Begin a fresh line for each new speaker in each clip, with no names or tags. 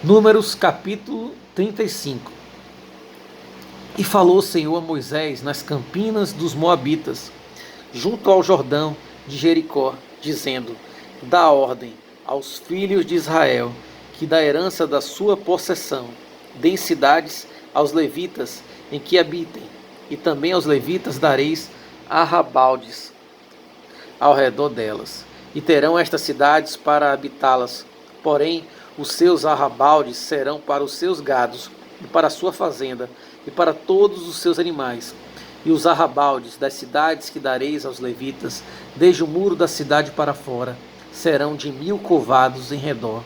Números capítulo 35. E falou o Senhor a Moisés nas campinas dos Moabitas, junto ao Jordão de Jericó, dizendo: Dá ordem aos filhos de Israel que da herança da sua possessão deem cidades aos levitas em que habitem, e também aos levitas dareis arrabaldes ao redor delas, e terão estas cidades para habitá-las. Porém, os seus arrabaldes serão para os seus gados, e para a sua fazenda, e para todos os seus animais. E os arrabaldes das cidades que dareis aos levitas, desde o muro da cidade para fora, serão de 1000 covados em redor.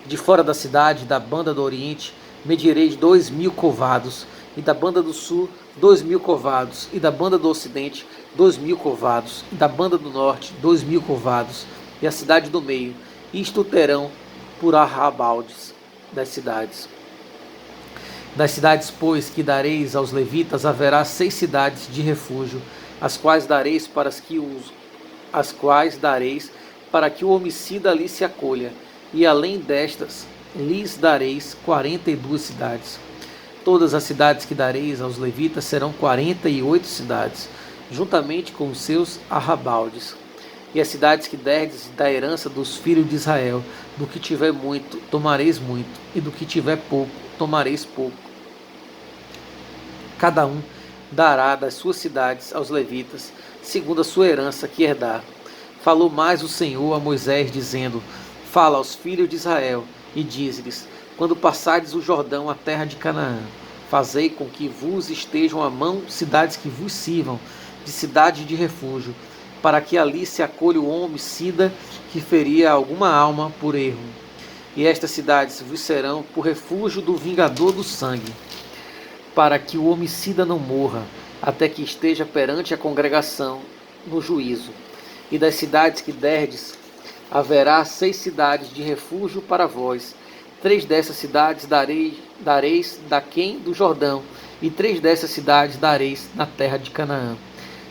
De fora da cidade, da banda do oriente, medireis 2000 covados, e da banda do sul, 2000 covados, e da banda do ocidente, 2000 covados, e da banda do norte, 2000 covados, e a cidade do meio. Isto terão por arrabaldes das cidades. Das cidades, pois, que dareis aos levitas, haverá 6 cidades de refúgio, as quais dareis para que o homicida ali se acolha, e além destas, lhes dareis 42 cidades. Todas as cidades que dareis aos levitas serão 48 cidades, juntamente com os seus arrabaldes. E as cidades que derdes da herança dos filhos de Israel, do que tiver muito, tomareis muito, e do que tiver pouco, tomareis pouco. Cada um dará das suas cidades aos levitas, segundo a sua herança que herdar. Falou mais o Senhor a Moisés, dizendo: Fala aos filhos de Israel, e diz-lhes: Quando passardes o Jordão, a terra de Canaã, fazei com que vos estejam à mão cidades que vos sirvam de cidade de refúgio, para que ali se acolha o homicida que feria alguma alma por erro. E estas cidades vos serão por refúgio do vingador do sangue, para que o homicida não morra, até que esteja perante a congregação no juízo. E das cidades que derdes, haverá 6 cidades de refúgio para vós. 3 dessas cidades dareis daquém do Jordão, e 3 dessas cidades dareis na terra de Canaã.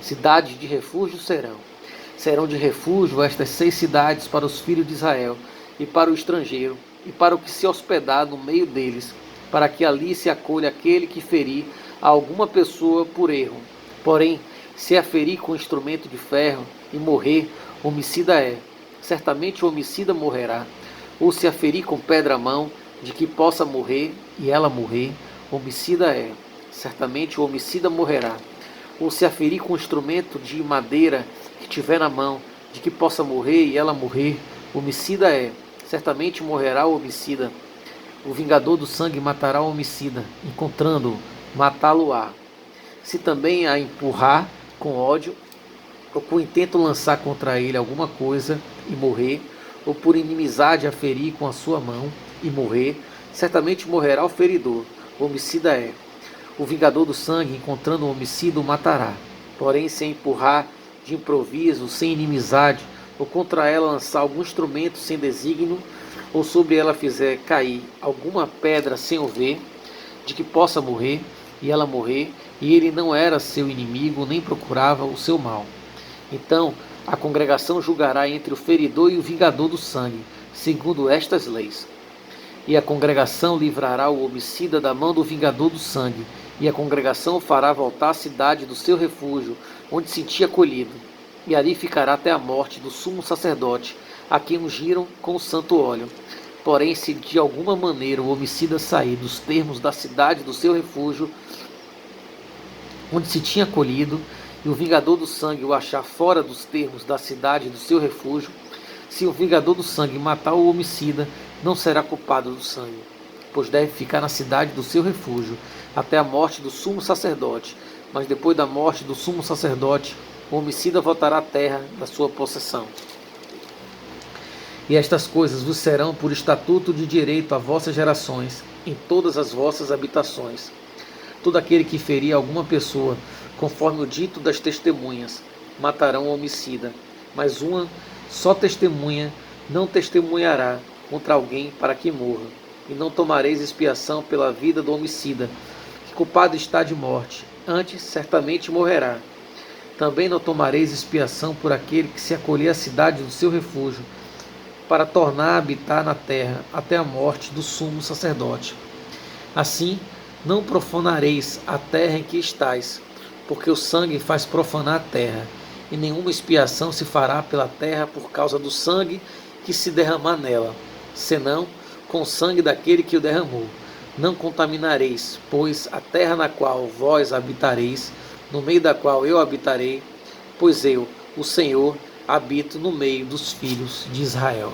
Cidades de refúgio serão de refúgio estas 6 cidades para os filhos de Israel, e para o estrangeiro, e para o que se hospedar no meio deles, para que ali se acolha aquele que ferir a alguma pessoa por erro. Porém, se a ferir com instrumento de ferro e morrer, homicida é. Certamente o homicida morrerá. Ou se a ferir com pedra à mão, de que possa morrer, e ela morrer, homicida é. Certamente o homicida morrerá. Ou se a ferir com instrumento de madeira que tiver na mão, de que possa morrer, e ela morrer, homicida é. Certamente morrerá o homicida. O vingador do sangue matará o homicida, encontrando-o, matá-lo-á. Se também a empurrar com ódio, ou com intento lançar contra ele alguma coisa e morrer, ou por inimizade a ferir com a sua mão e morrer, certamente morrerá o feridor, o homicida é. O vingador do sangue, encontrando o homicida, o matará. Porém, se a empurrar de improviso, sem inimizade, ou contra ela lançar algum instrumento sem desígnio, ou sobre ela fizer cair alguma pedra sem o ver, de que possa morrer, e ela morrer, e ele não era seu inimigo, nem procurava o seu mal. Então a congregação julgará entre o feridor e o vingador do sangue, segundo estas leis. E a congregação livrará o homicida da mão do vingador do sangue, e a congregação o fará voltar à cidade do seu refúgio, onde se tinha acolhido, e ali ficará até a morte do sumo sacerdote, a quem ungiram com o santo óleo. Porém, se de alguma maneira o homicida sair dos termos da cidade do seu refúgio, onde se tinha acolhido, e o vingador do sangue o achar fora dos termos da cidade do seu refúgio, se o vingador do sangue matar o homicida, não será culpado do sangue, pois deve ficar na cidade do seu refúgio, até a morte do sumo sacerdote. Mas depois da morte do sumo sacerdote, o homicida voltará à terra da sua possessão. E estas coisas vos serão por estatuto de direito a vossas gerações, em todas as vossas habitações. Todo aquele que ferir alguma pessoa, conforme o dito das testemunhas, matarão o homicida. Mas uma só testemunha não testemunhará contra alguém para que morra. E não tomareis expiação pela vida do homicida, que culpado está de morte, antes certamente morrerá. Também não tomareis expiação por aquele que se acolher à cidade do seu refúgio, para tornar a habitar na terra até a morte do sumo sacerdote. Assim, não profanareis a terra em que estais, porque o sangue faz profanar a terra, e nenhuma expiação se fará pela terra por causa do sangue que se derramar nela, senão com o sangue daquele que o derramou. Não contaminareis, pois, a terra na qual vós habitareis, no meio da qual eu habitarei, pois eu, o Senhor, habito no meio dos filhos de Israel.